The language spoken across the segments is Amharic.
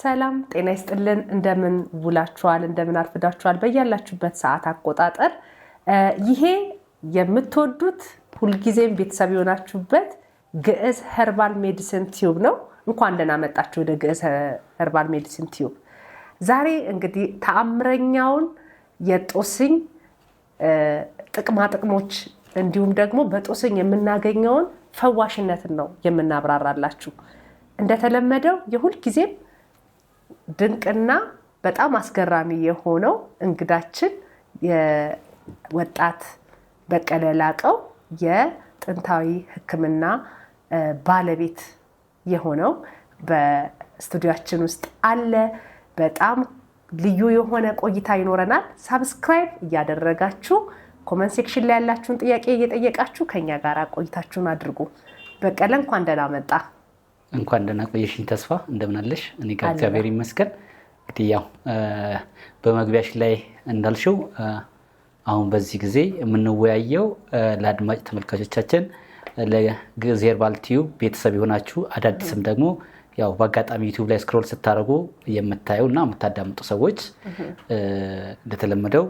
ሰላም ጤና ይስጥልን እንደምን ውላችኋል እንደምን አርፍዳችኋል በእያላችሁበት ሰዓት አቆጣጠር ይሄ የምትወዱት ሁልጊዜም ቤተሰብ የሆናችሁበት ግዕዝ ኸርባል ሜዲሲን ቲዩብ ነው። እንኳን ደህና መጣችሁ ወደ ግዕዝ ኸርባል ሜዲሲን ቲዩብ። ዛሬ እንግዲህ ተአምረኛውን የጦስኝ ጥቅማ ጥቅሞች እንዲሁም ደግሞ በጦስኝ የምናገኘውን ፈዋሽነትን ነው የምናብራራላችሁ። እንደተለመደው የሁልጊዜም ድንቅና በጣም አስገራሚ የሆነው እንግዳችን የወጣት በቀለ ላቀው የጥንታዊ ሕክምና ባለቤት የሆነው በስቱዲዮአችን ውስጥ አለ። በጣም ልዩ የሆነ ቆይታ ይኖረናል። ሳብስክራይብ እያደረጋችሁ ኮሜንት ሴክሽን ላይ ያላችሁን ጥያቄ እየጠየቃችሁ ከኛ ጋር ቆይታችሁን አድርጉ። በቀለ እንኳን ደህና መጣ። እንኳን ደህና ቆየሽኝ ተስፋ፣ እንደምን አለሽ? እኔ ጋር እግዚአብሔር ይመስገን። እንግዲህ ያው በመግቢያሽ ላይ እንዳልሽው አሁን በዚህ ጊዜ የምንወያየው ለአድማጭ ተመልካቾቻችን ለግዕዝ ኸርባል ቲዩብ ቤተሰብ የሆናችሁ አዳዲስም ደግሞ ያው በአጋጣሚ ዩቲዩብ ላይ ስክሮል ስታደርጉ የምታዩና የምታዳምጡ ሰዎች እንደተለመደው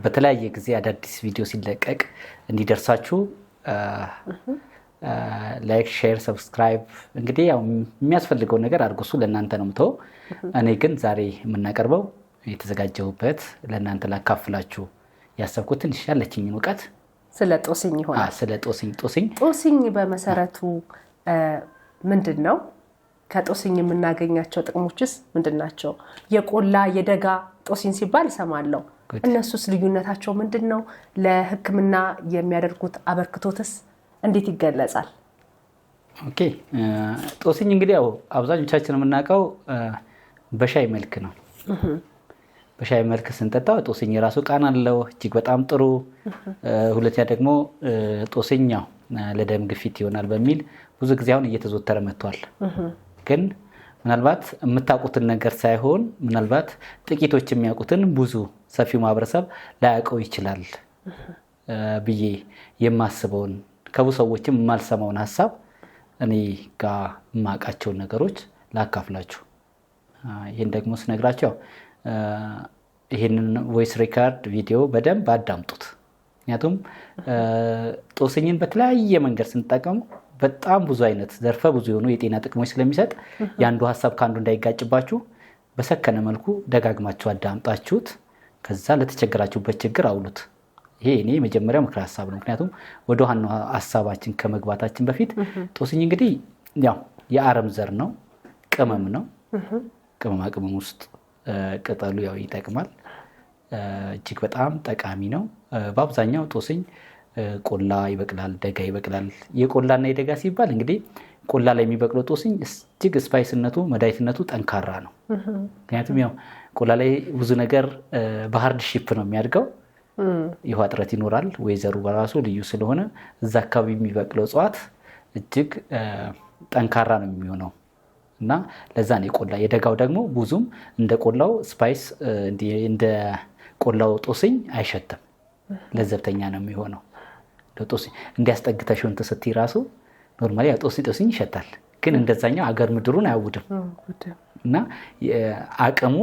በተለያየ ጊዜ አዳዲስ ቪዲዮ ሲለቀቅ እንዲደርሳችሁ ላይክ፣ ሼር፣ ሰብስክራይብ እንግዲህ ያው የሚያስፈልገው ነገር አድርጉ። እሱ ለእናንተ ነው የምተው። እኔ ግን ዛሬ የምናቀርበው የተዘጋጀሁበት ለእናንተ ላካፍላችሁ ያሰብኩት ትንሽ ያለችኝን እውቀት ስለ ጦስኝ ይሆናል። ስለ ጦስኝ በመሰረቱ ምንድን ነው? ከጦስኝ የምናገኛቸው ጥቅሞችስ ምንድን ናቸው? የቆላ የደጋ ጦስኝ ሲባል እሰማለሁ። እነሱስ ልዩነታቸው ምንድን ነው? ለሕክምና የሚያደርጉት አበርክቶትስ እንዴት ይገለጻል? ኦኬ፣ ጦስኝ እንግዲህ ያው አብዛኞቻችን የምናውቀው በሻይ መልክ ነው። በሻይ መልክ ስንጠጣው ጦስኝ የራሱ ቃና አለው፣ እጅግ በጣም ጥሩ። ሁለተኛ ደግሞ ጦስኝ ለደም ግፊት ይሆናል በሚል ብዙ ጊዜ አሁን እየተዘወተረ መጥቷል። ግን ምናልባት የምታውቁትን ነገር ሳይሆን ምናልባት ጥቂቶች የሚያውቁትን ብዙ ሰፊው ማህበረሰብ ላያውቀው ይችላል ብዬ የማስበውን ከብዙ ሰዎችም የማልሰማውን ሀሳብ እኔ ጋር የማውቃቸውን ነገሮች ላካፍላችሁ። ይህን ደግሞ ስነግራቸው ይህንን ቮይስ ሪካርድ ቪዲዮ በደንብ አዳምጡት። ምክንያቱም ጦስኝን በተለያየ መንገድ ስንጠቀሙ በጣም ብዙ አይነት ዘርፈ ብዙ የሆኑ የጤና ጥቅሞች ስለሚሰጥ የአንዱ ሀሳብ ከአንዱ እንዳይጋጭባችሁ በሰከነ መልኩ ደጋግማችሁ አዳምጣችሁት ከዛ ለተቸገራችሁበት ችግር አውሉት። ይሄ እኔ የመጀመሪያው ምክር ሀሳብ ነው። ምክንያቱም ወደ ዋናው ሀሳባችን ከመግባታችን በፊት ጦስኝ እንግዲህ ያው የአረም ዘር ነው፣ ቅመም ነው። ቅመማ ቅመም ውስጥ ቅጠሉ ያው ይጠቅማል፣ እጅግ በጣም ጠቃሚ ነው። በአብዛኛው ጦስኝ ቆላ ይበቅላል፣ ደጋ ይበቅላል። የቆላና የደጋ ሲባል እንግዲህ ቆላ ላይ የሚበቅለው ጦስኝ እጅግ ስፓይስነቱ መድኃኒትነቱ ጠንካራ ነው። ምክንያቱም ያው ቆላ ላይ ብዙ ነገር በሃርድ ሺፕ ነው የሚያድገው። የውሃ እጥረት ይኖራል። ወይዘሩ በራሱ ልዩ ስለሆነ እዛ አካባቢ የሚበቅለው እጽዋት እጅግ ጠንካራ ነው የሚሆነው እና ለዛ ነው የቆላ። የደጋው ደግሞ ብዙም እንደ ቆላው ስፓይስ እንደ ቆላው ጦስኝ አይሸትም፣ ለዘብተኛ ነው የሚሆነው። ለጦስኝ እንዲያስጠግተሽው እንትን ስትይ ራሱ ኖርማሊ ጦስኝ ይሸታል፣ ግን እንደዛኛው አገር ምድሩን አያውድም እና አቅሙ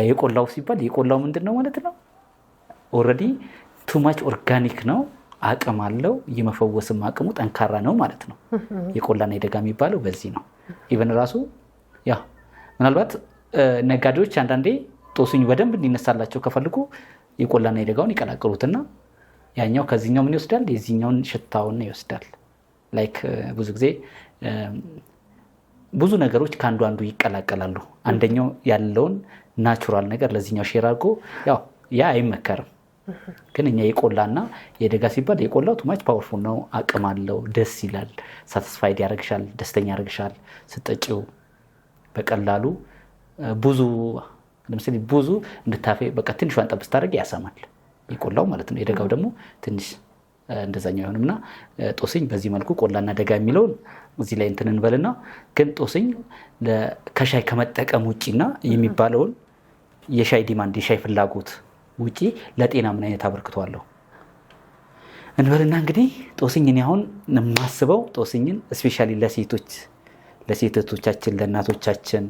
የቆላው ሲባል የቆላው ምንድን ነው ማለት ነው? ኦልሬዲ ቱ ማች ኦርጋኒክ ነው፣ አቅም አለው፣ የመፈወስም አቅሙ ጠንካራ ነው ማለት ነው። የቆላና የደጋ የሚባለው በዚህ ነው። ኢቨን ራሱ ያ ምናልባት ነጋዴዎች አንዳንዴ ጦስኝ በደንብ እንዲነሳላቸው ከፈልጉ የቆላና የደጋውን ይቀላቅሉትና ያኛው ከዚህኛው ምን ይወስዳል? የዚህኛውን ሽታውን ይወስዳል። ላይክ ብዙ ጊዜ ብዙ ነገሮች ከአንዱ አንዱ ይቀላቀላሉ። አንደኛው ያለውን ናቹራል ነገር ለዚህኛው ሼር አድርጎ ያው ያ አይመከርም። ግን እኛ የቆላና የደጋ ሲባል የቆላው ቱማች ፓወርፉል ነው፣ አቅም አለው፣ ደስ ይላል፣ ሳቲስፋይድ ያደርግሻል፣ ደስተኛ ያደርግሻል። ስጠጪው በቀላሉ ብዙ ለምሳሌ ብዙ እንድታፈ በቃ ትንሿን ጠብ ስታደርግ ያሰማል የቆላው ማለት ነው። የደጋው ደግሞ ትንሽ እንደዛኛው ይሆንምና ጦስኝ በዚህ መልኩ ቆላና ደጋ የሚለውን እዚህ ላይ እንትን እንበልና ግን ጦስኝ ከሻይ ከመጠቀም ውጪና የሚባለውን የሻይ ዲማንድ የሻይ ፍላጎት ውጪ ለጤና ምን አይነት አበርክቷለሁ እንበልና እንግዲህ ጦስኝን አሁን የማስበው ጦስኝን ስፔሻሊ ለሴቶቻችን ለእናቶቻችን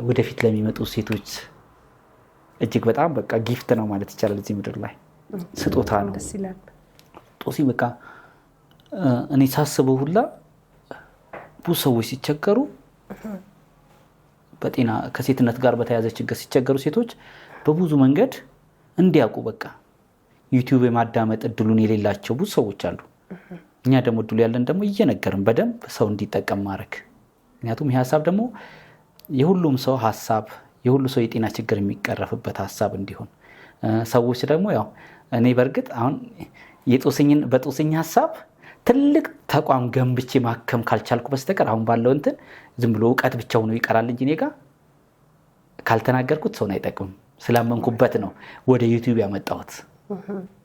ወደፊት ለሚመጡ ሴቶች እጅግ በጣም በቃ ጊፍት ነው ማለት ይቻላል። እዚህ ምድር ላይ ስጦታ ነው። ደስ ይላል። ጦሲ በቃ እኔ ሳስበው ሁላ ብዙ ሰዎች ሲቸገሩ በጤና ከሴትነት ጋር በተያያዘ ችግር ሲቸገሩ ሴቶች በብዙ መንገድ እንዲያውቁ በቃ ዩቲዩብ የማዳመጥ እድሉን የሌላቸው ብዙ ሰዎች አሉ። እኛ ደግሞ እድሉ ያለን ደግሞ እየነገርን በደንብ ሰው እንዲጠቀም ማድረግ። ምክንያቱም ይህ ሀሳብ ደግሞ የሁሉም ሰው ሀሳብ የሁሉ ሰው የጤና ችግር የሚቀረፍበት ሀሳብ እንዲሆን ሰዎች ደግሞ ያው እኔ በእርግጥ አሁን በጦስኝ ሀሳብ ትልቅ ተቋም ገንብቼ ማከም ካልቻልኩ በስተቀር አሁን ባለው እንትን ዝም ብሎ እውቀት ብቻ ሆኖ ይቀራል እንጂ እኔ ጋር ካልተናገርኩት ሰውን አይጠቅምም። ስላመንኩበት ነው ወደ ዩቲዩብ ያመጣሁት።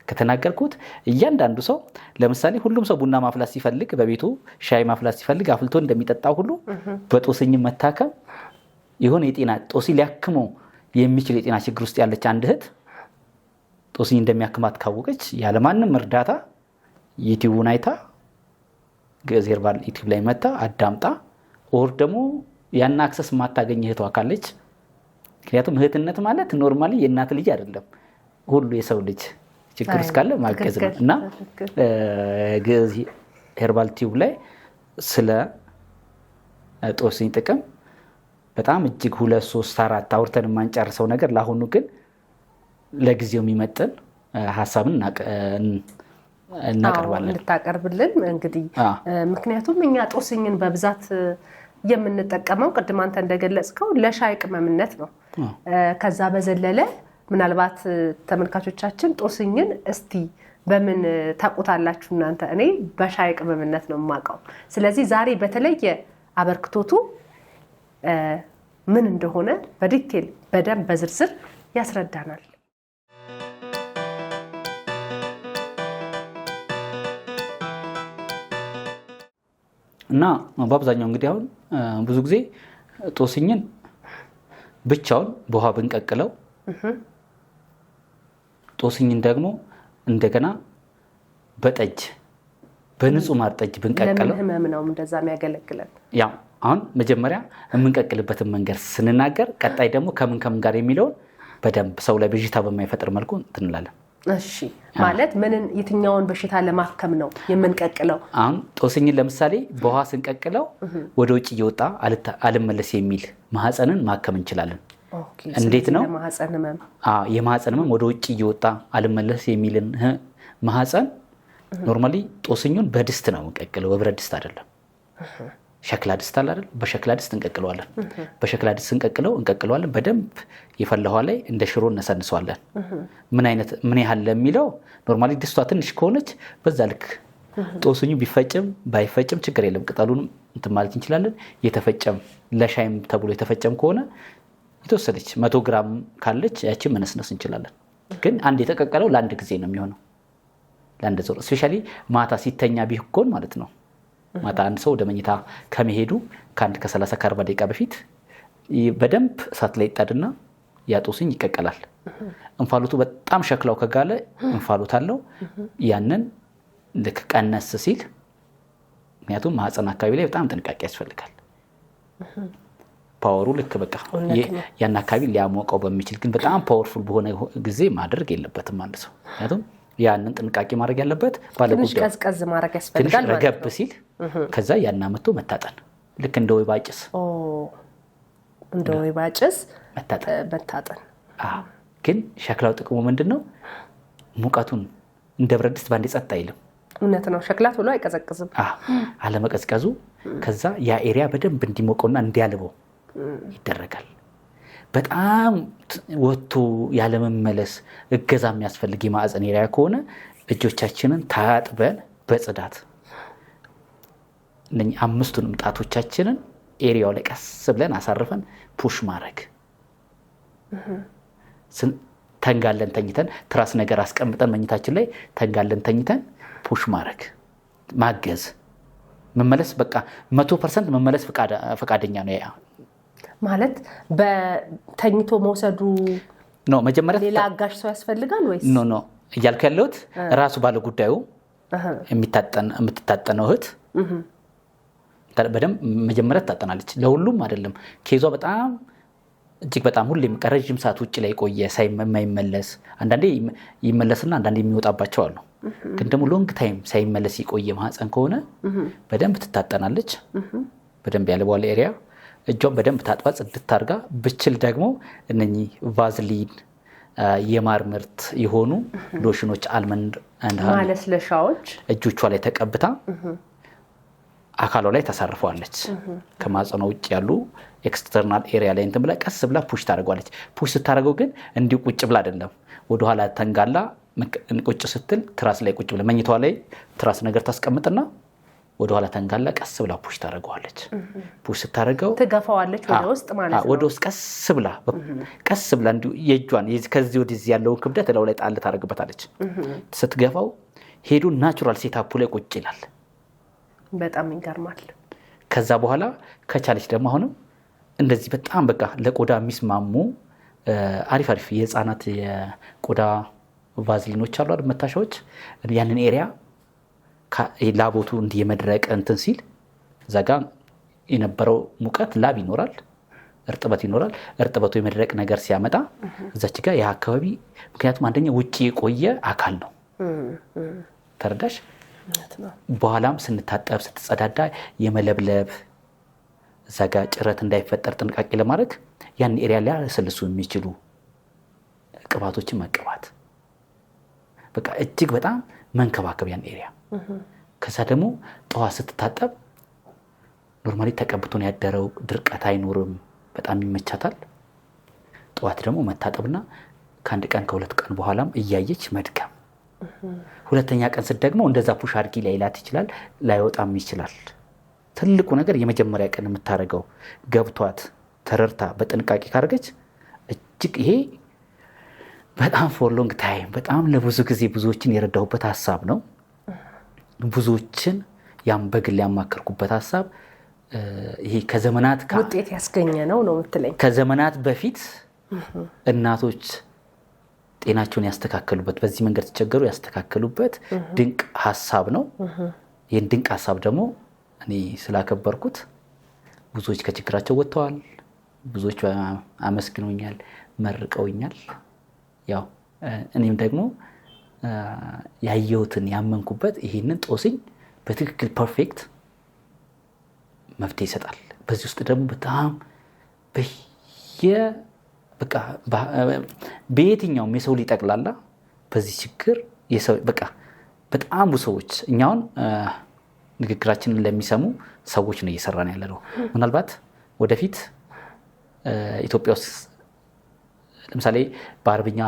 ከተናገርኩት እያንዳንዱ ሰው ለምሳሌ ሁሉም ሰው ቡና ማፍላት ሲፈልግ በቤቱ ሻይ ማፍላት ሲፈልግ አፍልቶ እንደሚጠጣው ሁሉ በጦስኝ መታከም የሆነ የጤና ጦሲ ሊያክመው የሚችል የጤና ችግር ውስጥ ያለች አንድ እህት ጦስኝ እንደሚያክማት ካወቀች ያለማንም እርዳታ ዩቲዩብን አይታ ግዕዝ ሄርባል ዩቲዩብ ላይ መታ አዳምጣ ኦር ደግሞ ያን አክሰስ ማታገኝ እህቷ ካለች ምክንያቱም እህትነት ማለት ኖርማሊ የእናት ልጅ አይደለም ሁሉ የሰው ልጅ ችግር እስካለ ማገዝ ነው እና ግዕዝ ሄርባል ዩቲዩብ ላይ ስለ ጦስኝ ጥቅም በጣም እጅግ 2 3 4 አውርተን የማንጨርሰው ነገር ለአሁኑ ግን ለጊዜው የሚመጥን ሀሳብን እናቀርባለን። እንድታቀርብልን እንግዲህ ምክንያቱም እኛ ጦስኝን በብዛት የምንጠቀመው ቅድም አንተ እንደገለጽከው ለሻይ ቅመምነት ነው። ከዛ በዘለለ ምናልባት ተመልካቾቻችን ጦስኝን እስቲ በምን ታውቁታላችሁ እናንተ? እኔ በሻይ ቅመምነት ነው የማውቀው። ስለዚህ ዛሬ በተለየ አበርክቶቱ ምን እንደሆነ በዲቴል በደንብ በዝርዝር ያስረዳናል። እና በአብዛኛው እንግዲህ አሁን ብዙ ጊዜ ጦስኝን ብቻውን በውሃ ብንቀቅለው ጦስኝን ደግሞ እንደገና በጠጅ በንጹህ ማር ጠጅ ብንቀቅለው ለምን ህመም ነው እንደዛ የሚያገለግለን? ያው አሁን መጀመሪያ የምንቀቅልበትን መንገድ ስንናገር ቀጣይ ደግሞ ከምን ጋር የሚለውን በደንብ ሰው ላይ ብዥታ በማይፈጥር መልኩ እንላለን። እሺ ማለት የትኛውን በሽታ ለማከም ነው የምንቀቅለው? አሁን ጦስኝን ለምሳሌ በውሃ ስንቀቅለው ወደ ውጭ እየወጣ አልመለስ የሚል ማህፀንን ማከም እንችላለን። እንዴት ነው? የማህፀን ህመም ወደ ውጭ እየወጣ አልመለስ የሚልን ማህፀን ኖርማሊ ጦስኙን በድስት ነው የምንቀቅለው፣ በብረት ድስት አይደለም። ሸክላ ድስት አለ አይደል? በሸክላ ድስት እንቀቅለዋለን። በሸክላ ድስት እንቀቅለዋለን። በደንብ የፈላው ላይ እንደ ሽሮ እነሰንሰዋለን። ምን ያህል ለሚለው ኖርማሊ ድስቷ ትንሽ ከሆነች በዛ ልክ ጦስኙ ቢፈጭም ባይፈጭም ችግር የለም። ቅጠሉን እንትን ማለት እንችላለን። የተፈጨም ለሻይም ተብሎ የተፈጨም ከሆነ የተወሰነች 100 ግራም ካለች ያቺን መነስነስ እንችላለን። ግን አንድ የተቀቀለው ለአንድ ጊዜ ነው የሚሆነው። ለአንድ ዞር ስፔሻሊ ማታ ሲተኛ ቢሆን ማለት ነው። ማታ አንድ ሰው ወደ መኝታ ከመሄዱ ከ30 ከ40 ደቂቃ በፊት በደንብ እሳት ላይ ይጣድና ያ ጦስኝ ይቀቀላል። እንፋሎቱ በጣም ሸክላው ከጋለ እንፋሎት አለው። ያንን ልክ ቀነስ ሲል ምክንያቱም ማህፀን አካባቢ ላይ በጣም ጥንቃቄ ያስፈልጋል። ፓወሩ ልክ በቃ ያን አካባቢ ሊያሞቀው በሚችል ግን በጣም ፓወርፉል በሆነ ጊዜ ማድረግ የለበትም አንድ ሰው። ምክንያቱም ያንን ጥንቃቄ ማድረግ ያለበት ባለጉዳዩ ትንሽ ቀዝቀዝ ማድረግ ያስፈልጋል ማለት ነው። ረገብ ሲል ከዛ ያን አመቶ መታጠን ልክ እንደ ወይባ ጭስ እንደ ወይባ ጭስ መታጠን። ግን ሸክላው ጥቅሙ ምንድነው? ሙቀቱን እንደ ብረት ድስት ባንዴ ጸጥ አይልም። እውነት ነው። ሸክላ ቶሎ አይቀዘቅዝም። አለመቀዝቀዙ ከዛ ያ ኤሪያ በደንብ እንዲሞቀውና እንዲያልበው ይደረጋል። በጣም ወጥቶ ያለመመለስ እገዛ የሚያስፈልግ የማህፀን ኤሪያ ከሆነ እጆቻችንን ታጥበን በጽዳት እነኚህ 5ቱንም ጣቶቻችንን ኤሪያው ላይ ቀስ ብለን አሳርፈን ፑሽ ማድረግ። ተንጋለን ተኝተን ትራስ ነገር አስቀምጠን መኝታችን ላይ ተንጋለን ተኝተን ፑሽ ማድረግ ማገዝ። መመለስ በቃ 100% መመለስ ፈቃደኛ ነው ያ ማለት በተኝቶ መውሰዱ ነው። መጀመሪያ ሌላ አጋሽ ሰው ያስፈልጋል ወይስ? ኖ እያልኩ ያለሁት ራሱ ባለ ጉዳዩ የምትታጠነው እህት በደንብ መጀመሪያ ትታጠናለች። ለሁሉም አይደለም ኬዟ በጣም እጅግ በጣም ሁሌም ረጅም ሰዓት ውጭ ላይ ቆየ ሳይመለስ አንዳንዴ ይመለስና አንዳንዴ የሚወጣባቸው አሉ። ግን ደግሞ ሎንግ ታይም ሳይመለስ የቆየ ማህፀን ከሆነ በደንብ ትታጠናለች። በደንብ ያለበዋል ኤሪያ እጇን በደንብ ታጥባ ጽድት አድርጋ ብችል ደግሞ እነኚህ ቫዝሊን የማር ምርት የሆኑ ሎሽኖች አልመንድ ማለስለሻዎች እጆቿ ላይ ተቀብታ አካሏ ላይ ታሳርፈዋለች። ከማህፀኗ ውጭ ያሉ ኤክስተርናል ኤሪያ ላይ እንትን ብላ ቀስ ብላ ፑሽ ታደርጓለች። ፑሽ ስታደርገው ግን እንዲሁ ቁጭ ብላ አይደለም፣ ወደኋላ ተንጋላ ቁጭ ስትል ትራስ ላይ ቁጭ ብላ መኝታዋ ላይ ትራስ ነገር ታስቀምጥና ወደኋላ ተንጋላ ቀስ ብላ ፑሽ ታደርገዋለች። ፑሽ ስታደርገው ትገፋዋለች ወደ ውስጥ ማለት ነው። ወደ ውስጥ ቀስ ብላ እንዲሁ የእጇን ከዚህ ወደዚህ ያለውን ክብደት እላው ላይ ጣል ታደርግበታለች። ስትገፋው ሄዶ ናቹራል ሴታፑ ላይ ቁጭ ይላል። በጣም ይገርማል። ከዛ በኋላ ከቻለች ደግሞ አሁንም እንደዚህ በጣም በቃ ለቆዳ የሚስማሙ አሪፍ የህፃናት የቆዳ ቫዝሊኖች አሉ አይደል መታሻዎች፣ ያንን ኤሪያ ላቦቱ እንዲህ የመድረቅ እንትን ሲል እዛ ጋር የነበረው ሙቀት ላብ ይኖራል፣ እርጥበት ይኖራል። እርጥበቱ የመድረቅ ነገር ሲያመጣ እዛች ጋር ያ አካባቢ ምክንያቱም አንደኛ ውጪ የቆየ አካል ነው። ተረዳሽ? በኋላም ስንታጠብ ስትጸዳዳ የመለብለብ እዛ ጋር ጭረት እንዳይፈጠር ጥንቃቄ ለማድረግ ያን ኤሪያ ላይ ያለሰልሱ የሚችሉ ቅባቶችን መቀባት በቃ እጅግ በጣም መንከባከብ ያን ኤሪያ። ከዛ ደግሞ ጠዋት ስትታጠብ ኖርማሊ ተቀብቶን ያደረው ድርቀት አይኖርም፣ በጣም ይመቻታል። ጠዋት ደግሞ መታጠብና ከአንድ ቀን ከሁለት ቀን በኋላም እያየች መድገም። ሁለተኛ ቀን ስትደግመው እንደዛ ፑሽ አድርጊ ላይላት ይችላል፣ ላይወጣም ይችላል። ትልቁ ነገር የመጀመሪያ ቀን የምታደርገው ገብቷት ተረርታ በጥንቃቄ ካደረገች እጅግ ይሄ በጣም ፎር ሎንግ ታይም በጣም ለብዙ ጊዜ ብዙዎችን የረዳሁበት ሀሳብ ነው። ብዙዎችን ያም በግል ያማከርኩበት ሀሳብ ይሄ ከዘመናት ውጤት ያስገኘ ነው የምትለኝ? ከዘመናት በፊት እናቶች ጤናቸውን ያስተካከሉበት በዚህ መንገድ ተቸገሩ ያስተካከሉበት ድንቅ ሀሳብ ነው። ይህን ድንቅ ሀሳብ ደግሞ እኔ ስላከበርኩት ብዙዎች ከችግራቸው ወጥተዋል። ብዙዎች አመስግኖኛል፣ መርቀውኛል። ያው እኔም ደግሞ ያየሁትን ያመንኩበት ይሄንን ጦስኝ በትክክል ፐርፌክት መፍትሄ ይሰጣል። በዚህ ውስጥ ደግሞ በጣም በቃ በየትኛውም የሰው ሊጠቅላላ በዚህ ችግር በቃ በጣም ብዙ ሰዎች እኛውን ንግግራችንን ለሚሰሙ ሰዎች ነው እየሰራን ያለ ነው። ምናልባት ወደፊት ኢትዮጵያ ውስጥ ለምሳሌ በአረብኛ፣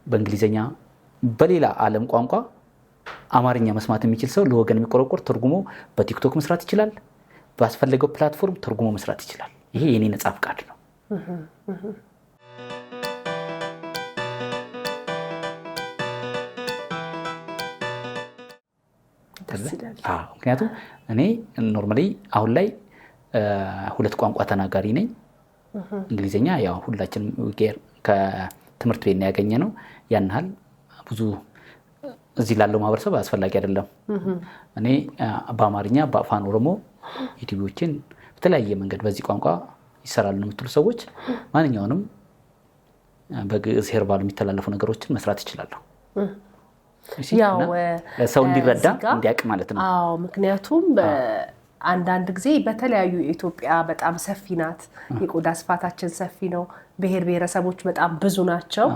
በእንግሊዝኛ፣ በሌላ ዓለም ቋንቋ አማርኛ መስማት የሚችል ሰው ለወገን የሚቆረቆር ተርጉሞ በቲክቶክ መስራት ይችላል። ባስፈለገው ፕላትፎርም ተርጉሞ መስራት ይችላል። ይሄ የኔ ነጻ ፍቃድ ነው። ምክንያቱም እኔ ኖርማሊ አሁን ላይ 2 ቋንቋ ተናጋሪ ነኝ። እንግሊዝኛ ያው ሁላችንም ከትምህርት ቤት ነው ያገኘ ነው። ያን ያህል ብዙ እዚህ ላለው ማህበረሰብ አስፈላጊ አይደለም። እኔ በአማርኛ በአፋን ኦሮሞ ዩቲዩቦችን በተለያየ መንገድ በዚህ ቋንቋ ይሰራሉ የምትሉ ሰዎች ማንኛውንም በግዕዝ ሄርባል የሚተላለፉ ነገሮችን መስራት ይችላለሁ። ያው ሰው እንዲረዳ እንዲያውቅ ማለት ነው። አዎ፣ ምክንያቱም አንዳንድ ጊዜ በተለያዩ ኢትዮጵያ በጣም ሰፊ ናት። የቆዳ ስፋታችን ሰፊ ነው። ብሔር ብሔረሰቦች በጣም ብዙ ናቸው።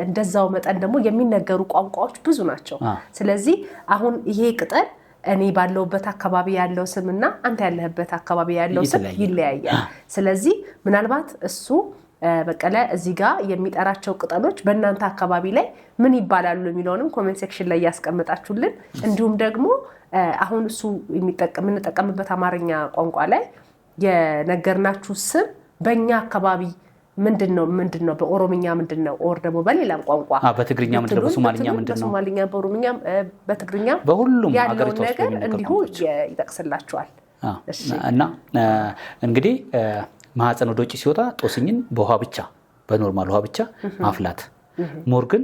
እንደዛው መጠን ደግሞ የሚነገሩ ቋንቋዎች ብዙ ናቸው። ስለዚህ አሁን ይሄ ቅጠል እኔ ባለውበት አካባቢ ያለው ስምና አንተ ያለህበት አካባቢ ያለው ስም ይለያያል። ስለዚህ ምናልባት እሱ በቀለ እዚህ ጋር የሚጠራቸው ቅጠሎች በእናንተ አካባቢ ላይ ምን ይባላሉ የሚለውንም ኮሜንት ሴክሽን ላይ ያስቀምጣችሁልን። እንዲሁም ደግሞ አሁን እሱ የምንጠቀምበት አማርኛ ቋንቋ ላይ የነገርናችሁ ስም በእኛ አካባቢ ምንድነው በኦሮምኛ ምንድነው ኦር ደግሞ በሌላም ቋንቋ በትግርኛ ምንድነው በሶማሊኛ ምንድነው በሶማሊኛ በኦሮምኛ በትግርኛ በሁሉም ሀገሪቱ ውስጥ እንዲሁ ይጠቅስላችኋል። እና እንግዲህ ማህፀን ወደ ውጭ ሲወጣ ጦስኝን በውሃ ብቻ በኖርማል ውሃ ብቻ ማፍላት። ሞር ግን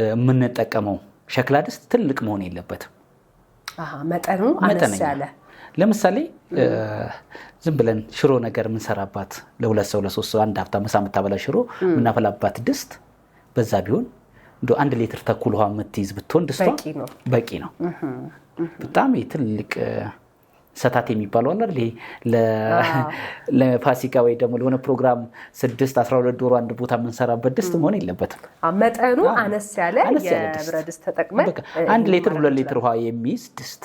የምንጠቀመው ሸክላ ድስት ትልቅ መሆን የለበትም። መጠኑ አነስ ያለ ለምሳሌ ዝም ብለን ሽሮ ነገር የምንሰራባት ለሁለት ሰው ለሶስት ሰው አንድ ሀብታ ምሳ የምታበላ ሽሮ የምናፈላባት ድስት በዛ ቢሆን እንደው 1 ሊትር ተኩል ውሃ የምትይዝ ብትሆን ድስቷ በቂ ነው። በጣም ትልቅ ሰታት የሚባለው አለ ለፋሲካ ወይ ደግሞ ለሆነ ፕሮግራም 6-12 ዶሮ አንድ ቦታ የምንሰራበት ድስት መሆን የለበትም። መጠኑ አነስ ያለ የብረት ድስት ተጠቅመን 1 ሊትር 2 ሊትር ውሃ የሚይዝ ድስት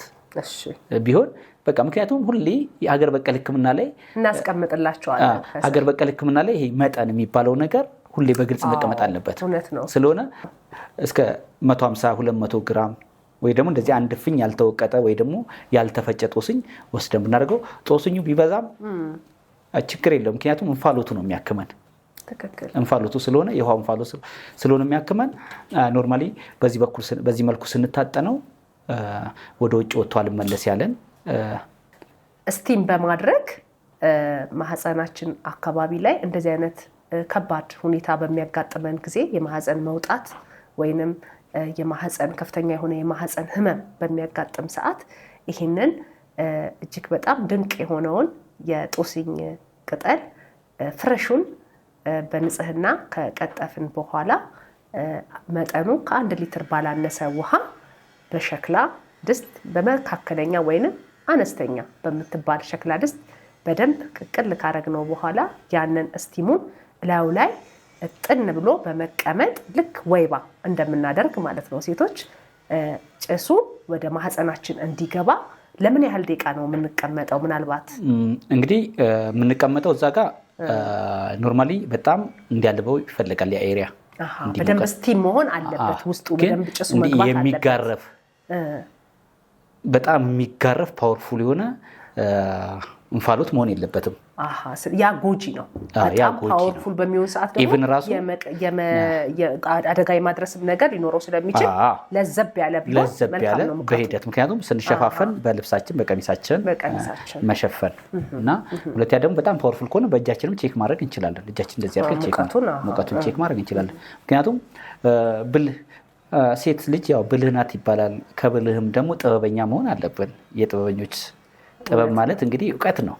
ቢሆን በቃ ምክንያቱም ሁሌ የሀገር በቀል ሕክምና ላይ እናስቀምጥላቸዋለን። ሀገር በቀል ሕክምና ላይ ይሄ መጠን የሚባለው ነገር ሁሌ በግልጽ መቀመጥ አለበት። ስለሆነ እስከ 150-200 ግራም ወይ ደግሞ እንደዚህ አንድ ፍኝ ያልተወቀጠ ወይ ደግሞ ያልተፈጨ ጦስኝ ወስደን ብናደርገው ጦስኙ ቢበዛም ችግር የለውም። ምክንያቱም እንፋሎቱ ነው የሚያክመን። እንፋሎቱ ስለሆነ የውሃው እንፋሎት ስለሆነ የሚያክመን ኖርማሊ በዚህ መልኩ ስንታጠነው ወደ ውጭ ወጥቶ አልመለስ ያለን ስቲም በማድረግ ማህፀናችን አካባቢ ላይ እንደዚህ አይነት ከባድ ሁኔታ በሚያጋጥመን ጊዜ የማህፀን መውጣት ወይንም የማህፀን ከፍተኛ የሆነ የማህፀን ህመም በሚያጋጥም ሰዓት ይሄንን እጅግ በጣም ድንቅ የሆነውን የጦስኝ ቅጠል ፍሬሹን በንጽህና ከቀጠፍን በኋላ መጠኑ ከ1 ሊትር ባላነሰ ውሃ በሸክላ ድስት በመካከለኛ ወይንም አነስተኛ በምትባል ሸክላ ድስት በደንብ ቅቅል ካረግነው በኋላ ያንን ስቲሙን ላዩ ላይ ጥን ብሎ በመቀመጥ ልክ ወይባ እንደምናደርግ ማለት ነው ሴቶች ጭሱ ወደ ማህፀናችን እንዲገባ ለምን ያህል ደቂቃ ነው የምንቀመጠው? ምናልባት እንግዲህ የምንቀመጠው እዛ ጋር ኖርማሊ በጣም እንዲያልበው ይፈልጋል። ያ ኤሪያ በደንብ ስቲም መሆን አለበት። ውስጡ በደንብ ጭሱ መግባት አለበት። የሚጋረፍ በጣም የሚጋረፍ ፓወርፉል የሆነ እንፋሎት መሆን የለበትም። ያ ጎጂ ነው። በጣም ፓወርፉል በሚሆን ሰዓት ደግሞ አደጋ የማድረስም ነገር ሊኖረው ስለሚችል ለዘብ ያለ በሂደት ምክንያቱም ስንሸፋፈን በልብሳችን በቀሚሳችን መሸፈን እና ሁለተኛ ደግሞ በጣም ፓወርፉል ከሆነ በእጃችንም ቼክ ማድረግ እንችላለን። እጃችን እንደዚህ አድርገን ሙቀቱን ቼክ ማድረግ እንችላለን። ምክንያቱም ሴት ልጅ ያው ብልህ ናት ይባላል። ከብልህም ደግሞ ጥበበኛ መሆን አለብን። የጥበበኞች ጥበብ ማለት እንግዲህ እውቀት ነው።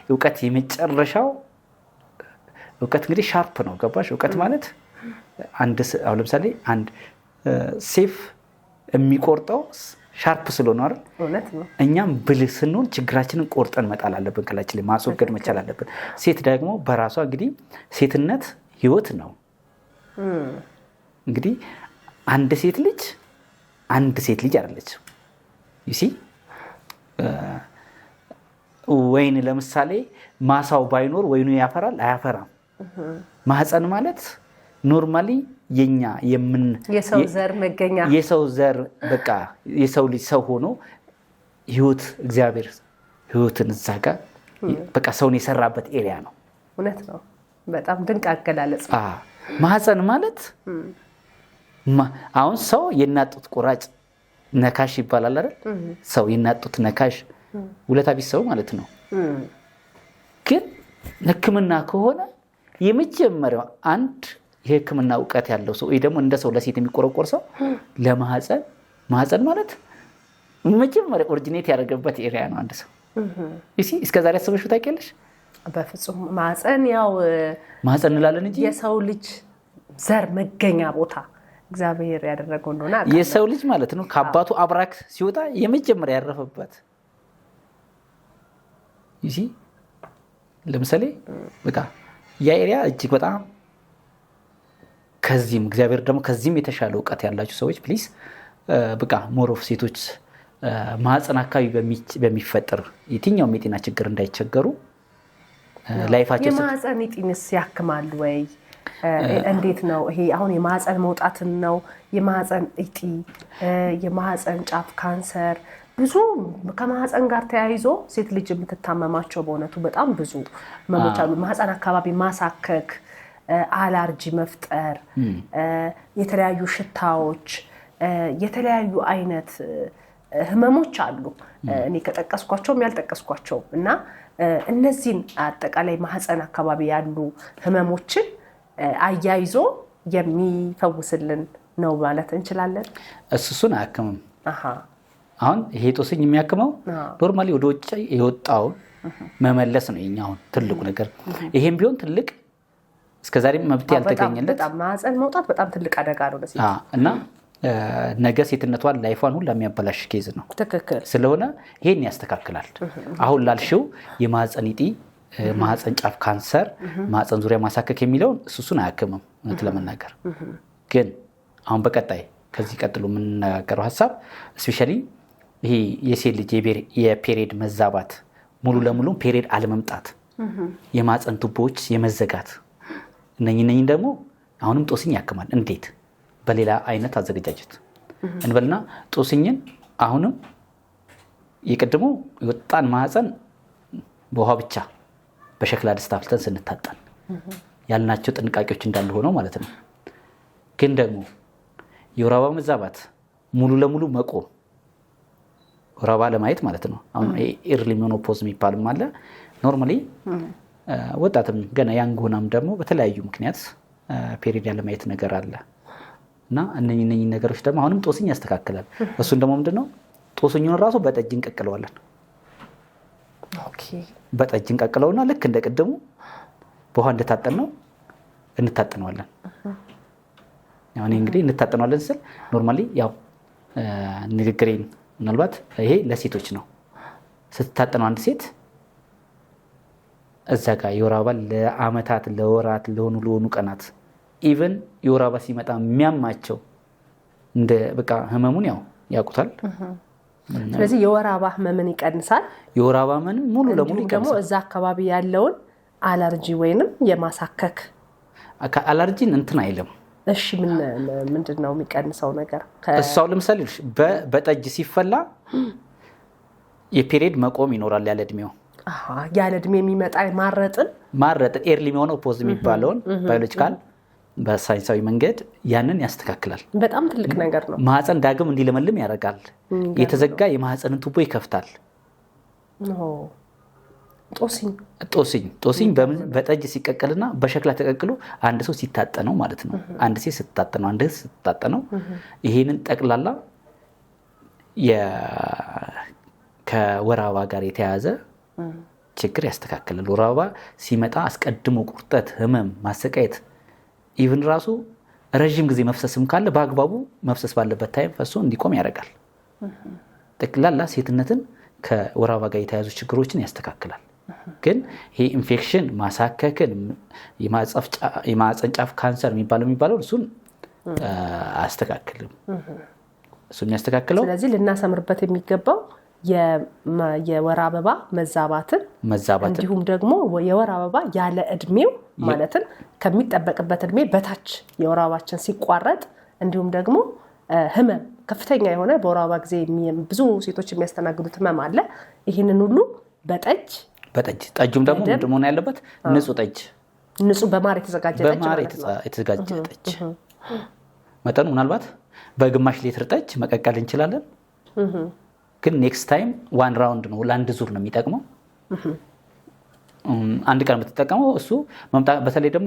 እውቀት የመጨረሻው እውቀት እንግዲህ ሻርፕ ነው። ገባሽ? እውቀት ማለት አሁን ለምሳሌ አንድ ሴፍ የሚቆርጠው ሻርፕ ስለሆነ አይደል? እኛም ብልህ ስንሆን ችግራችንን ቆርጠን መጣል አለብን። ከላችን ላይ ማስወገድ መቻል አለብን። ሴት ደግሞ በራሷ እንግዲህ ሴትነት ህይወት ነው። እንግዲህ አንድ ሴት ልጅ አይደለች። ዩሲ ወይን ለምሳሌ ማሳው ባይኖር ወይኑ ያፈራል አያፈራም። ማህፀን ማለት ኖርማሊ የሰው ዘር መገኛ የሰው ዘር በቃ የሰው ልጅ ሰው ሆኖ ህይወት እግዚአብሔር ህይወትን እዛ ጋር በቃ ሰውን የሰራበት ኤሪያ ነው። እውነት ነው። በጣም ድንቅ አገላለጽ። ማህፀን ማለት አሁን ሰው የናጡት ቁራጭ ነካሽ ይባላል አይደል? ሰው የናጡት ነካሽ ውለታ ቢስ ሰው ማለት ነው። ግን ሕክምና ከሆነ የመጀመሪያው አንድ የሕክምና እውቀት ያለው ሰው ወይ ደግሞ እንደ ሰው ለሴት የሚቆረቆር ሰው ማህፀን ማለት መጀመሪያ ኦሪጂኔት ያደረገበት ኤሪያ ነው። አንድ ሰው እስከዛሬ አስበሽው ታውቂያለሽ? በፍጹም ማህፀን እንላለን እንጂ የሰው ልጅ ዘር መገኛ ቦታ እግዚአብሔር ያደረገው እንደሆነ የሰው ልጅ ማለት ነው። ከአባቱ አብራክ ሲወጣ የመጀመሪያ ያረፈበት ለምሳሌ በቃ ያ ኤሪያ እጅግ በጣም ከዚህም እግዚአብሔር ደግሞ ከዚህም የተሻለ እውቀት ያላችሁ ሰዎች ፕሊዝ በቃ ሞር ኦፍ ሴቶች ማህፀን አካባቢ በሚፈጠር የትኛውም የጤና ችግር እንዳይቸገሩ ላይፋቸው የማህፀን ጤንስ ያክማል ወይ? እንዴት ነው ይሄ? አሁን የማህፀን መውጣትን ነው የማህፀን እጢ፣ የማህፀን ጫፍ ካንሰር፣ ብዙ ከማህፀን ጋር ተያይዞ ሴት ልጅ የምትታመማቸው በእውነቱ በጣም ብዙ ህመሞች አሉ። ማህፀን አካባቢ ማሳከክ፣ አላርጂ መፍጠር፣ የተለያዩ ሽታዎች፣ የተለያዩ አይነት ህመሞች አሉ። እኔ ከጠቀስኳቸውም ያልጠቀስኳቸውም እና እነዚህን አጠቃላይ ማህፀን አካባቢ ያሉ ህመሞችን አያይዞ የሚፈውስልን ነው ማለት እንችላለን። እሱን አያክምም። አሁን ይሄ ጦስኝ የሚያክመው ኖርማሊ ወደ ውጭ የወጣውን መመለስ ነው የኛ አሁን ትልቁ ነገር። ይሄም ቢሆን ትልቅ እስከዛሬ መብት ያልተገኘለት በጣም ማህፀን መውጣት በጣም ትልቅ አደጋ ነው ለሴት እና ነገ ሴትነቷን ላይፏን ሁሉ የሚያበላሽ ኬዝ ነው። ትክክል ስለሆነ ይሄን ያስተካክላል። አሁን ላልሽው የማህፀን እጢ፣ ማህፀን ጫፍ ካንሰር፣ ማህፀን ዙሪያ ማሳከክ የሚለውን እሱን አያክምም እውነት ለመናገር ግን አሁን በቀጣይ ከዚህ ቀጥሎ የምንነጋገረው ሀሳብ ስፔሻሊ ይሄ የሴት ልጅ የፔሪድ መዛባት፣ ሙሉ ለሙሉ ፔሪድ አለመምጣት፣ የማህፀን ቱቦዎች የመዘጋት እነኚህ ደግሞ አሁንም ጦስኝ ያክማል። እንዴት? በሌላ አይነት አዘገጃጀት እንበልና ጦስኝን አሁንም የቀድሞ የወጣን ማህፀን በውሃ ብቻ በሸክላ ድስት አፍልተን ስንታጠን ያልናቸው ጥንቃቄዎች እንዳሉ ሆነው ማለት ነው። ግን ደግሞ የወር አበባ መዛባት ሙሉ ለሙሉ መቆም ወር አበባ ለማየት ማለት ነው። አሁን ኤርሊ ሜኖፖዝ የሚባልም አለ። ኖርማሊ ወጣትም ገና ያንጎናም ደግሞ በተለያዩ ምክንያት ፔሪድ ያለማየት ነገር አለ እና እነኚህ ነገሮች ደግሞ አሁንም ጦስኝ ያስተካክላል። እሱን ደግሞ ምንድነው ጦስኙን ራሱ በጠጅ እንቀቅለዋለን። በጠጅ እንቀቅለውና ልክ እንደ ቅድሙ በውሃ እንደታጠነው እንታጠነዋለን። ያው እንግዲህ እንታጠነዋለን ስል ኖርማሊ ያው ንግግሬን ምናልባት ይሄ ለሴቶች ነው። ስትታጠነው አንድ ሴት እዛ ጋር የወር አበባ ለአመታት ለወራት ለሆኑ ቀናት ኢቭን የወር አበባ ሲመጣ የሚያማቸው እንደ በቃ ህመሙን ያውቁታል። ስለዚህ የወር አበባ ህመምን ይቀንሳል። የወር አበባ ህመምን ሙሉ ለሙሉ ደግሞ እዛ አካባቢ ያለውን አለርጂ ወይንም የማሳከክ አለርጂን እንትን አይልም። እሺ ምንድነው የሚቀንሰው ነገር? እሷው ለምሳሌ በጠጅ ሲፈላ የፔሪድ መቆም ይኖራል ያለ እድሜው። ያለ እድሜ የሚመጣ ማረጥን ኤርሊ ሜኖፖዝ የሚባለውን ባዮሎጂካል በሳይንሳዊ መንገድ ያንን ያስተካክላል። በጣም ትልቅ ነገር ነው። ማህፀን ዳግም እንዲለመልም ያደርጋል። የተዘጋ የማህፀንን ቱቦ ይከፍታል። ጦስኝ በጠጅ ሲቀቀልና በሸክላ ተቀቅሎ አንድ ሰው ሲታጠነው ማለት ነው። አንድ ሴት ስትታጠነው አንድ ሴት ስትታጠነው ይሄንን ጠቅላላ ከወር አበባ ጋር የተያያዘ ችግር ያስተካክላል። ወር አበባ ሲመጣ አስቀድሞ ቁርጠት፣ ህመም፣ ማሰቃየት ኢቭን ራሱ ረጅም ጊዜ መፍሰስም ካለ በአግባቡ መፍሰስ ባለበት ታይም ፈሶ እንዲቆም ያደርጋል። ጠቅላላ ሴትነትን ከወር አበባ ጋር የተያያዙ ችግሮችን ያስተካክላል። ግን ይሄ ኢንፌክሽን፣ ማሳከክን፣ የማህፀን ጫፍ ካንሰር የሚባለው እሱን አያስተካክልም። እሱን የሚያስተካክለው ስለዚህ ልናሰምርበት የሚገባው የወር አበባ መዛባትን እንዲሁም ደግሞ የወር አበባ ያለ እድሜው ማለትም ከሚጠበቅበት እድሜ በታች የወር አበባችን ሲቋረጥ እንዲሁም ደግሞ ህመም ከፍተኛ የሆነ በወር አበባ ጊዜ ብዙ ሴቶች የሚያስተናግዱት ህመም አለ። ይህንን ሁሉ በጠጅ ጠጁም ደግሞ ምንድን መሆን ያለበት ንጹህ በማር የተዘጋጀ ጠጅ መጠኑ ምናልባት በግማሽ ሊትር ጠጅ መቀቀል እንችላለን። ግን ኔክስት ታይም ዋን ራውንድ ነው ለአንድ ዙር ነው የሚጠቅመው። አንድ ቀን ብትጠቀመው እሱ በተለይ ደግሞ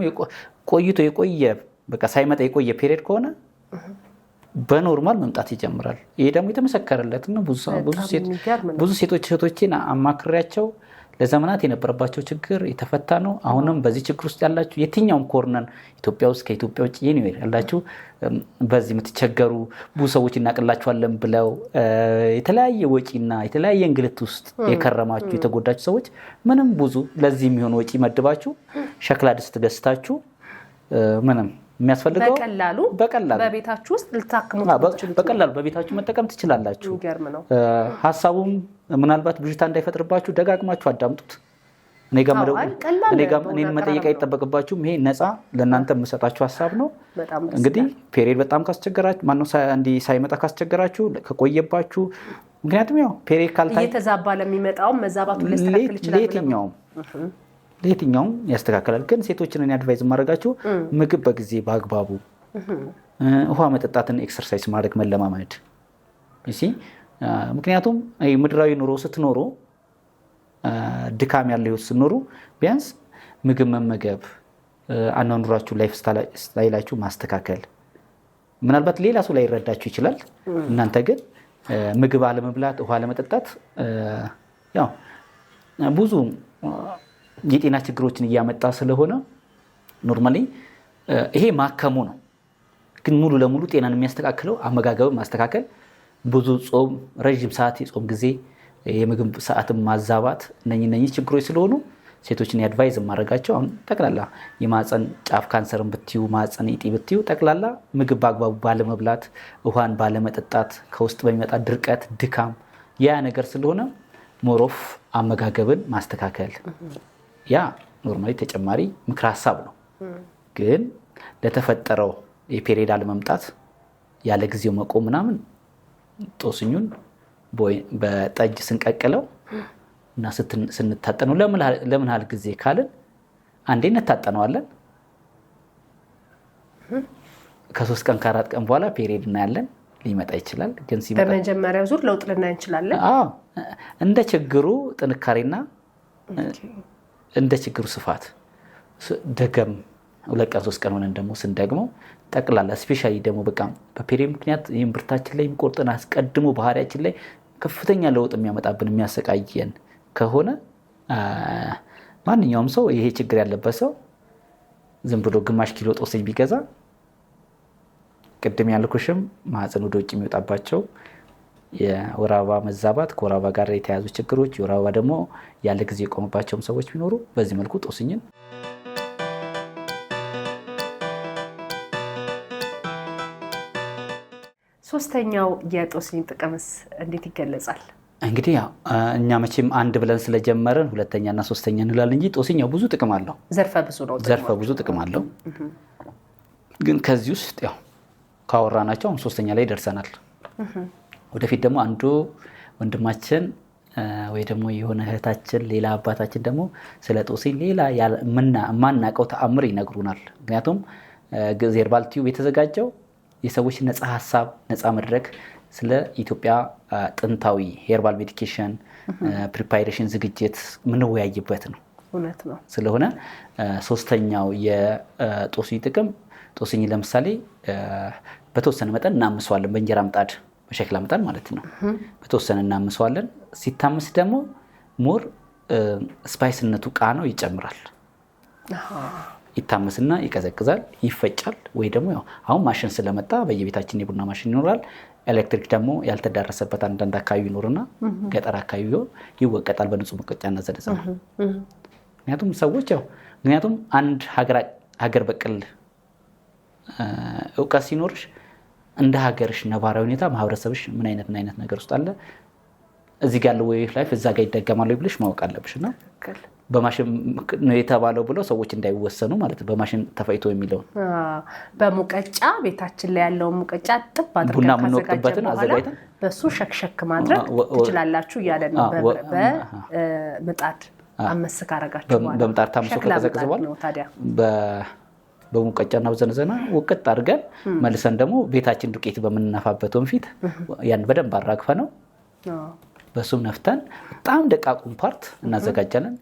ቆይቶ የቆየ በቃ ሳይመጣ የቆየ ፔሪድ ከሆነ በኖርማል መምጣት ይጀምራል። ይሄ ደግሞ የተመሰከረለት ነው። ብዙ ሴቶች እህቶቼን አማክሬያቸው ለዘመናት የነበረባቸው ችግር የተፈታ ነው። አሁንም በዚህ ችግር ውስጥ ያላችሁ የትኛውም ኮርነር ኢትዮጵያ ውስጥ ከኢትዮጵያ ውጭ ያላችሁ በዚህ የምትቸገሩ ብዙ ሰዎች እናቅላችኋለን ብለው የተለያየ ወጪና የተለያየ እንግልት ውስጥ የከረማችሁ የተጎዳችሁ ሰዎች ምንም ብዙ ለዚህ የሚሆን ወጪ መድባችሁ ሸክላ ድስት ገዝታችሁ ምንም የሚያስፈልገው በቀላሉ በቤታችሁ ውስጥ ልታክሙት በቀላሉ በቤታችሁ መጠቀም ትችላላችሁ። ሐሳቡም ምናልባት ብዥታ እንዳይፈጥርባችሁ ደጋግማችሁ አዳምጡት። እኔን መጠየቅ አይጠበቅባችሁም። ይሄ ነፃ ለእናንተ የምሰጣችሁ ሐሳብ ነው። እንግዲህ ፔሪድ በጣም ካስቸገራችሁ ማነው ሳይመጣ ካስቸገራችሁ ከቆየባችሁ ምክንያቱም ያው ፔሪድ ካልታይ እየተዛባ ለሚመጣው መዛባቱ ሊስተካከል ይችላል። ለየትኛውም ያስተካክላል። ግን ሴቶችን እኔ አድቫይዝ ማድረጋችሁ ምግብ በጊዜ በአግባቡ ውሃ መጠጣትን ኤክሰርሳይዝ ማድረግ መለማመድ። ምክንያቱም ምድራዊ ኑሮ ስትኖሩ ድካም ያለው ስትኖሩ ቢያንስ ምግብ መመገብ፣ አኗኗራችሁ ላይፍ ስታይላችሁ ማስተካከል ምናልባት ሌላ ሰው ላይ ይረዳችሁ ይችላል። እናንተ ግን ምግብ አለመብላት፣ ውሃ አለመጠጣት ያው ብዙ የጤና ችግሮችን እያመጣ ስለሆነ ኖርማሊ ይሄ ማከሙ ነው። ግን ሙሉ ለሙሉ ጤናን የሚያስተካክለው አመጋገብን ማስተካከል፣ ብዙ ጾም፣ ረጅም ሰዓት የጾም ጊዜ፣ የምግብ ሰዓትን ማዛባት እነኚህ ችግሮች ስለሆኑ ሴቶችን የአድቫይዝ ማድረጋቸው አሁን ጠቅላላ የማህፀን ጫፍ ካንሰርን ብትዩ ማህፀን እጢ ብትዩ ጠቅላላ ምግብ በአግባቡ ባለመብላት፣ ውሃን ባለመጠጣት ከውስጥ በሚመጣ ድርቀት፣ ድካም ያ ነገር ስለሆነ ሞሮፍ አመጋገብን ማስተካከል ያ ኖርማሊ ተጨማሪ ምክር ሀሳብ ነው። ግን ለተፈጠረው የፔሪድ አለመምጣት ያለ ጊዜው መቆም ምናምን ጦስኙን በጠጅ ስንቀቅለው እና ስንታጠነው ለምን ያህል ጊዜ ካልን አንዴ እንታጠነዋለን። ከ3 ቀን ከ4 ቀን በኋላ ፔሪድ እናያለን። ሊመጣ ይችላል። ግን ሲመጣ በመጀመሪያው ዙር ለውጥ ልናይ እንችላለን። እንደ ችግሩ ጥንካሬና እንደ ችግሩ ስፋት ደገም 2 ቀን 3 ቀን ሆነን ደግሞ ስንደግመው ጠቅላላ ስፔሻሊ ደግሞ በቃ በፔሪድ ምክንያት ብርታችን ላይ የሚቆርጠን አስቀድሞ ባህሪያችን ላይ ከፍተኛ ለውጥ የሚያመጣብን የሚያሰቃየን ከሆነ ማንኛውም ሰው ይሄ ችግር ያለበት ሰው ዝም ብሎ ግማሽ ኪሎ ጦስኝ ቢገዛ ቅድም ያልኩሽም ማህፀን ወደ ውጭ የሚወጣባቸው የወር አበባ መዛባት፣ ከወር አበባ ጋር የተያዙ ችግሮች፣ የወር አበባ ደግሞ ያለ ጊዜ የቆመባቸውም ሰዎች ቢኖሩ በዚህ መልኩ ጦስኝን ሶስተኛው የጦስኝ ጥቅምስ እንዴት ይገለጻል? እንግዲህ እኛ መቼም አንድ ብለን ስለጀመረን ሁለተኛና ሶስተኛ እንላለን እንጂ ጦስኛው ብዙ ጥቅም አለው። ዘርፈ ብዙ ጥቅም አለው። ግን ከዚህ ውስጥ ያው ካወራናቸው አሁን ሶስተኛ ላይ ደርሰናል። ወደፊት ደግሞ አንዱ ወንድማችን ወይ ደግሞ የሆነ እህታችን ሌላ አባታችን ደግሞ ስለ ጦስኝ ሌላ የማናውቀው ተአምር ይነግሩናል። ምክንያቱም ሄርባል ቲዩብ የተዘጋጀው የሰዎች ነፃ ሀሳብ ነፃ መድረክ ስለ ኢትዮጵያ ጥንታዊ ሄርባል ሜዲኬሽን ፕሪፓሬሽን ዝግጅት ምንወያይበት ነው። እውነት ነው። ስለሆነ ሶስተኛው የጦስኝ ጥቅም ጦስኝ ለምሳሌ በተወሰነ መጠን እናምሰዋለን። በእንጀራ ምጣድ በሸክላ ምጣድ ማለት ነው። በተወሰነ እናምሰዋለን። ሲታመስ ደግሞ ሞር ስፓይስነቱ ቃናው ይጨምራል። ይታመስና ይቀዘቅዛል፣ ይፈጫል። ወይ ደግሞ ያው አሁን ማሽን ስለመጣ በየቤታችን የቡና ማሽን ይኖራል። ኤሌክትሪክ ደግሞ ያልተዳረሰበት አንዳንድ አካባቢ ይኖርና ገጠር አካባቢ ይወቀጣል በንጹህ መቆጫና ዘደዘማ። ምክንያቱም ሰዎች ምክንያቱም አንድ ሀገር በቀል እውቀት ሲኖርሽ እንደ ሀገርሽ ነባራዊ ሁኔታ ማህበረሰብሽ ምን አይነት ነገር ውስጥ አለ እዚህ ጋር ያለው ላይፍ እዛ ጋር ይደገማል ብለሽ ማወቅ አለብሽና በማሽን ነው የተባለው ብለው ሰዎች እንዳይወሰኑ ማለት ነው። በማሽን ተፈይቶ የሚለው በሙቀጫ ቤታችን ላይ ያለው ሙቀጫ ጥብ አድርገን ቡና የምንወቅጥበትን አዘጋጅተን በሱ ሸክሸክ ማድረግ ትችላላችሁ እያለ ነው። በምጣድ አመስ ካረጋችሁ ማለት በምጣድ ታምሶ ከተዘቀዘቀ በኋላ በሙቀጫና በዘነዘና ወቅጥ አድርገን መልሰን ደግሞ ቤታችን ዱቄት በመነፋበት ወንፊት ያን በደንብ አራግፈ ነው በሱም ነፍተን በጣም ደቃቁን ፓርት እናዘጋጃለን።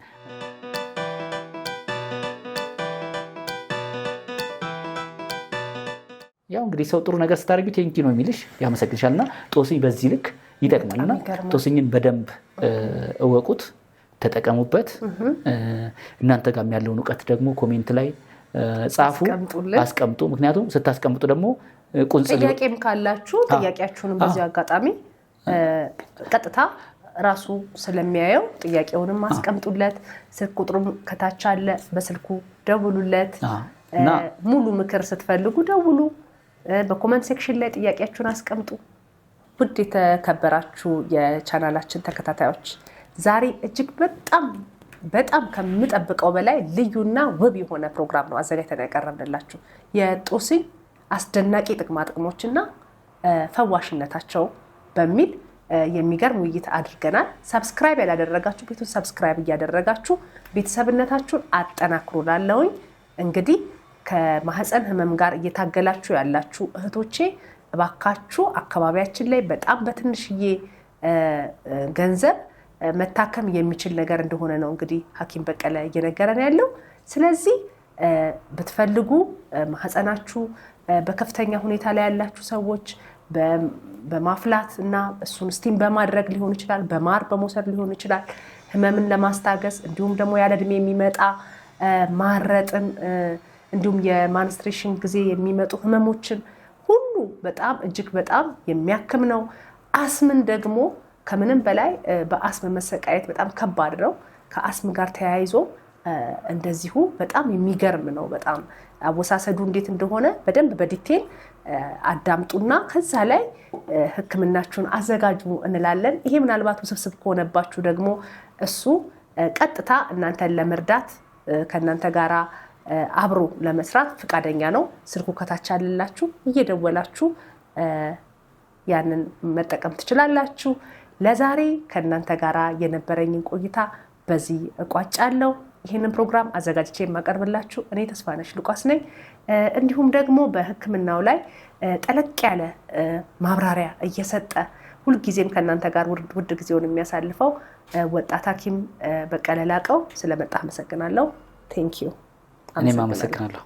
ያው እንግዲህ ሰው ጥሩ ነገር ስታደርጊው ቴንኪ ነው የሚልሽ ያመሰግንሻልና ጦስኝ በዚህ ልክ ይጠቅማልና ጦስኝን በደንብ እወቁት፣ ተጠቀሙበት። እናንተ ጋር ያለውን እውቀት ደግሞ ኮሜንት ላይ ጻፉ፣ አስቀምጡ። ምክንያቱም ስታስቀምጡ ደግሞ ቁንጽል ጥያቄም ካላችሁ ጥያቄያችሁንም በዚህ አጋጣሚ ቀጥታ ራሱ ስለሚያየው ጥያቄውንም አስቀምጡለት። ስልክ ቁጥሩም ከታች አለ፣ በስልኩ ደውሉለት። ሙሉ ምክር ስትፈልጉ ደውሉ። በኮሜንት ሴክሽን ላይ ጥያቄያችሁን አስቀምጡ። ውድ የተከበራችሁ የቻናላችን ተከታታዮች ዛሬ እጅግ በጣም ከምጠብቀው በላይ ልዩና ውብ የሆነ ፕሮግራም ነው አዘጋጅተን ያቀረብንላችሁ። የጦስኝ አስደናቂ ጥቅማ ጥቅሞችና ፈዋሽነታቸው በሚል የሚገርም ውይይት አድርገናል። ሰብስክራይብ ያላደረጋችሁ ቤቱን ሰብስክራይብ እያደረጋችሁ ቤተሰብነታችሁን አጠናክሩ። ላለውኝ እንግዲህ ከማህፀን ህመም ጋር እየታገላችሁ ያላችሁ እህቶቼ እባካችሁ አካባቢያችን ላይ በጣም በትንሽዬ ገንዘብ መታከም የሚችል ነገር እንደሆነ ነው እንግዲህ ሐኪም በቀለ እየነገረን ያለው። ስለዚህ ብትፈልጉ ማህፀናችሁ በከፍተኛ ሁኔታ ላይ ያላችሁ ሰዎች በማፍላት እና እሱን ስቲም በማድረግ ሊሆን ይችላል፣ በማር በመውሰድ ሊሆን ይችላል፣ ህመምን ለማስታገስ እንዲሁም ደግሞ ያለ እድሜ የሚመጣ ማረጥን እንዲሁም የማንስትሬሽን ጊዜ የሚመጡ ህመሞችን ሁሉ በጣም እጅግ በጣም የሚያክም ነው። አስምን ደግሞ ከምንም በላይ በአስም መሰቃየት በጣም ከባድ ነው። ከአስም ጋር ተያይዞ እንደዚሁ በጣም የሚገርም ነው። በጣም አወሳሰዱ እንዴት እንደሆነ በደንብ በዲቴል አዳምጡና ከዛ ላይ ህክምናችሁን አዘጋጁ እንላለን። ይሄ ምናልባት ውስብስብ ከሆነባችሁ ደግሞ እሱ ቀጥታ እናንተን ለመርዳት ከእናንተ ጋራ አብሮ ለመስራት ፈቃደኛ ነው። ስልኩ ከታች አለላችሁ፣ እየደወላችሁ ያንን መጠቀም ትችላላችሁ። ለዛሬ ከእናንተ ጋራ የነበረኝን ቆይታ በዚህ እቋጫለሁ። ይህንን ፕሮግራም አዘጋጅቼ የማቀርብላችሁ እኔ ተስፋነሽ ሉቃስ ነኝ። እንዲሁም ደግሞ በህክምናው ላይ ጠለቅ ያለ ማብራሪያ እየሰጠ ሁልጊዜም ከእናንተ ጋር ውድ ጊዜውን የሚያሳልፈው ወጣት ሐኪም በቀለ ላቀው ስለመጣ አመሰግናለሁ። ቴንክ ዩ። እኔም አመሰግናለሁ።